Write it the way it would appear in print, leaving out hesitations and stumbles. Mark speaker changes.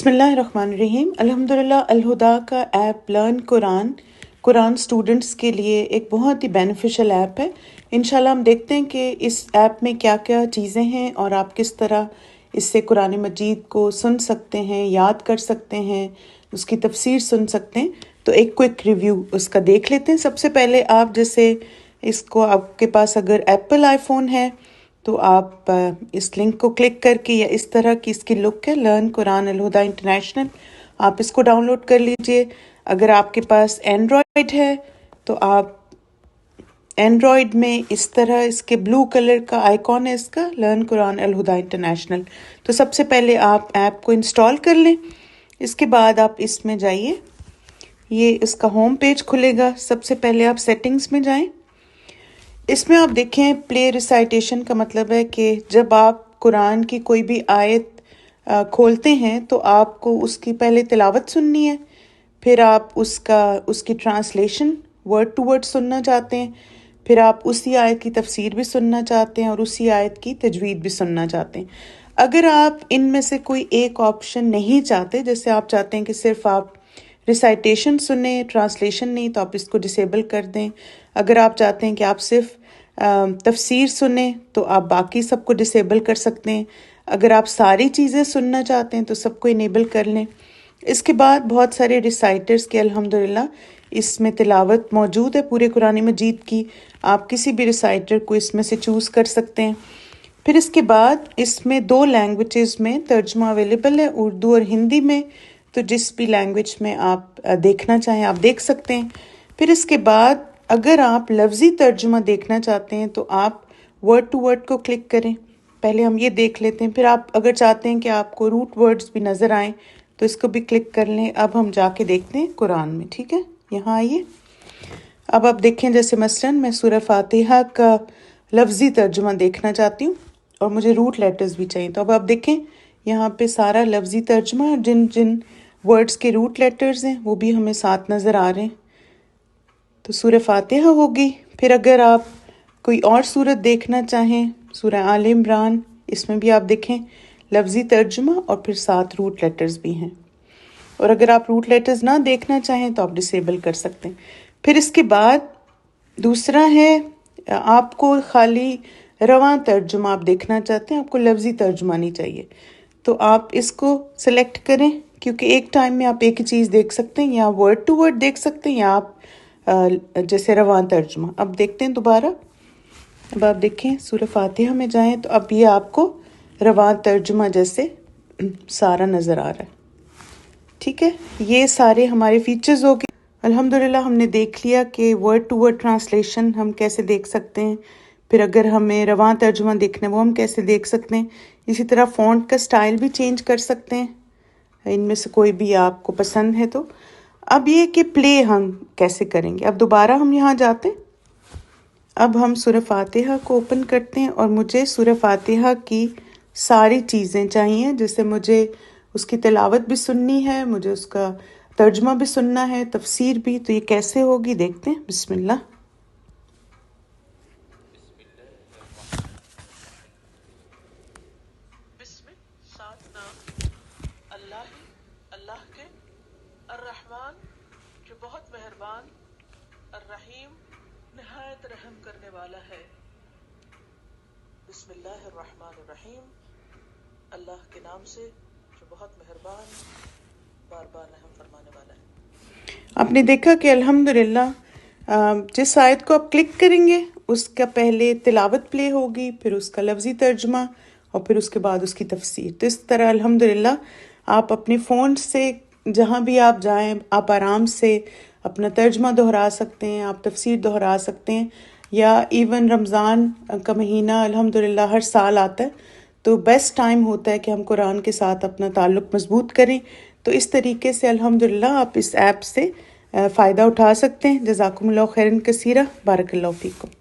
Speaker 1: بسم اللہ الرحمن الرحیم۔ الحمدللہ الہدا کا ایپ لرن قرآن اسٹوڈنٹس کے لیے ایک بہت ہی بینیفیشل ایپ ہے۔ انشاءاللہ ہم دیکھتے ہیں کہ اس ایپ میں کیا کیا چیزیں ہیں اور آپ کس طرح اس سے قرآن مجید کو سن سکتے ہیں، یاد کر سکتے ہیں، اس کی تفسیر سن سکتے ہیں۔ تو ایک کوئک ریویو اس کا دیکھ لیتے ہیں۔ سب سے پہلے آپ جیسے اس کو، آپ کے پاس اگر ایپل آئی فون ہے تو آپ اس لنک کو کلک کر کے، یا اس طرح کی اس کی لک ہے لرن قرآن الہدا انٹرنیشنل، آپ اس کو ڈاؤن لوڈ کر لیجئے۔ اگر آپ کے پاس اینڈرائڈ ہے تو آپ اینڈرائڈ میں اس طرح اس کے بلو کلر کا آئیکن ہے اس کا، لرن قرآن الہدا انٹرنیشنل۔ تو سب سے پہلے آپ ایپ کو انسٹال کر لیں۔ اس کے بعد آپ اس میں جائیے، یہ اس کا ہوم پیج کھلے گا۔ سب سے پہلے آپ سیٹنگز میں جائیں۔ اس میں آپ دیکھیں پلے ریسائٹیشن کا مطلب ہے کہ جب آپ قرآن کی کوئی بھی آیت کھولتے ہیں تو آپ کو اس کی پہلے تلاوت سننی ہے، پھر آپ اس کی ٹرانسلیشن ورڈ ٹو ورڈ سننا چاہتے ہیں، پھر آپ اسی آیت کی تفسیر بھی سننا چاہتے ہیں اور اسی آیت کی تجوید بھی سننا چاہتے ہیں۔ اگر آپ ان میں سے کوئی ایک آپشن نہیں چاہتے، جیسے آپ چاہتے ہیں کہ صرف آپ ریسائٹیشن سنیں، ٹرانسلیشن نہیں، تو آپ اس کو ڈسیبل کر دیں۔ اگر آپ چاہتے ہیں کہ آپ صرف تفسیر سنیں تو آپ باقی سب کو ڈسیبل کر سکتے ہیں۔ اگر آپ ساری چیزیں سننا چاہتے ہیں تو سب کو انیبل کر لیں۔ اس کے بعد بہت سارے ریسائٹرز کے الحمدللہ اس میں تلاوت موجود ہے پورے قرآن مجید کی۔ آپ کسی بھی ریسائٹر کو اس میں سے چوز کر سکتے ہیں۔ پھر اس کے بعد اس میں 2 لینگویجز میں ترجمہ اویلیبل ہے، اردو اور ہندی میں، تو جس بھی لینگویج میں آپ دیکھنا چاہیں آپ دیکھ سکتے ہیں۔ پھر اس کے بعد اگر آپ لفظی ترجمہ دیکھنا چاہتے ہیں تو آپ ورڈ ٹو ورڈ کو کلک کریں۔ پہلے ہم یہ دیکھ لیتے ہیں، پھر آپ اگر چاہتے ہیں کہ آپ کو روٹ ورڈز بھی نظر آئیں تو اس کو بھی کلک کر لیں۔ اب ہم جا کے دیکھتے ہیں قرآن میں، ٹھیک ہے؟ یہاں آئیے۔ اب آپ دیکھیں، جیسے مثلاً میں سورہ فاتحہ کا لفظی ترجمہ دیکھنا چاہتی ہوں اور مجھے روٹ لیٹرز بھی چاہیے، تو اب آپ دیکھیں یہاں پہ سارا لفظی ترجمہ، اور جن جن ورڈز کے روٹ لیٹرز ہیں وہ بھی ہمیں ساتھ نظر آ رہے ہیں۔ تو سورہ فاتحہ ہوگی۔ پھر اگر آپ کوئی اور سورت دیکھنا چاہیں، سورہ آل عمران، اس میں بھی آپ دیکھیں لفظی ترجمہ اور پھر ساتھ روٹ لیٹرز بھی ہیں۔ اور اگر آپ روٹ لیٹرز نہ دیکھنا چاہیں تو آپ ڈسیبل کر سکتے ہیں۔ پھر اس کے بعد دوسرا ہے، آپ کو خالی رواں ترجمہ آپ دیکھنا چاہتے ہیں، آپ کو لفظی ترجمہ نہیں چاہیے، تو آپ اس کو سلیکٹ کریں، کیونکہ ایک ٹائم میں آپ ایک ہی چیز دیکھ سکتے ہیں، یا ورڈ ٹو ورڈ دیکھ سکتے ہیں، یا آپ جیسے رواں ترجمہ۔ اب دیکھتے ہیں دوبارہ، اب آپ دیکھیں سورہ فاتحہ میں جائیں تو اب یہ آپ کو رواں ترجمہ جیسے سارا نظر آ رہا ہے، ٹھیک ہے؟ یہ سارے ہمارے فیچرز ہو گئے۔ الحمدللہ ہم نے دیکھ لیا کہ ورڈ ٹو ورڈ ٹرانسلیشن ہم کیسے دیکھ سکتے ہیں، پھر اگر ہمیں رواں ترجمہ دیکھنا ہے وہ ہم کیسے دیکھ سکتے ہیں۔ اسی طرح فونٹ کا سٹائل بھی چینج کر سکتے ہیں، ان میں سے کوئی بھی آپ کو پسند ہے تو۔ اب یہ کہ پلے ہم کیسے کریں گے، اب دوبارہ ہم یہاں جاتے ہیں۔ اب ہم سورہ فاتحہ کو اوپن کرتے ہیں اور مجھے سورہ فاتحہ کی ساری چیزیں چاہیے، جیسے مجھے اس کی تلاوت بھی سننی ہے، مجھے اس کا ترجمہ بھی سننا ہے، تفسیر بھی۔ تو یہ کیسے ہوگی دیکھتے ہیں۔ بسم اللہ۔
Speaker 2: اللہ کے، الرحمن جو بہت مہربان، الرحیم نہایت رحم کرنے والا ہے۔ بسم اللہ الرحمن الرحیم، اللہ کے نام سے جو بہت مہربان، بار بار رحم فرمانے والا ہے۔
Speaker 1: آپ نے دیکھا کہ الحمدللہ جس آیت کو آپ کلک کریں گے اس کا پہلے تلاوت پلے ہوگی، پھر اس کا لفظی ترجمہ، اور پھر اس کے بعد اس کی تفسیر۔ تو اس طرح الحمدللہ آپ اپنے فون سے جہاں بھی آپ جائیں آپ آرام سے اپنا ترجمہ دہرا سکتے ہیں، آپ تفسیر دہرا سکتے ہیں، یا ایون رمضان کا مہینہ الحمدللہ ہر سال آتا ہے، تو بیسٹ ٹائم ہوتا ہے کہ ہم قرآن کے ساتھ اپنا تعلق مضبوط کریں۔ تو اس طریقے سے الحمدللہ آپ اس ایپ سے فائدہ اٹھا سکتے ہیں۔ جزاکم اللہ خیرا کثیرا، بارک اللہ فیکم۔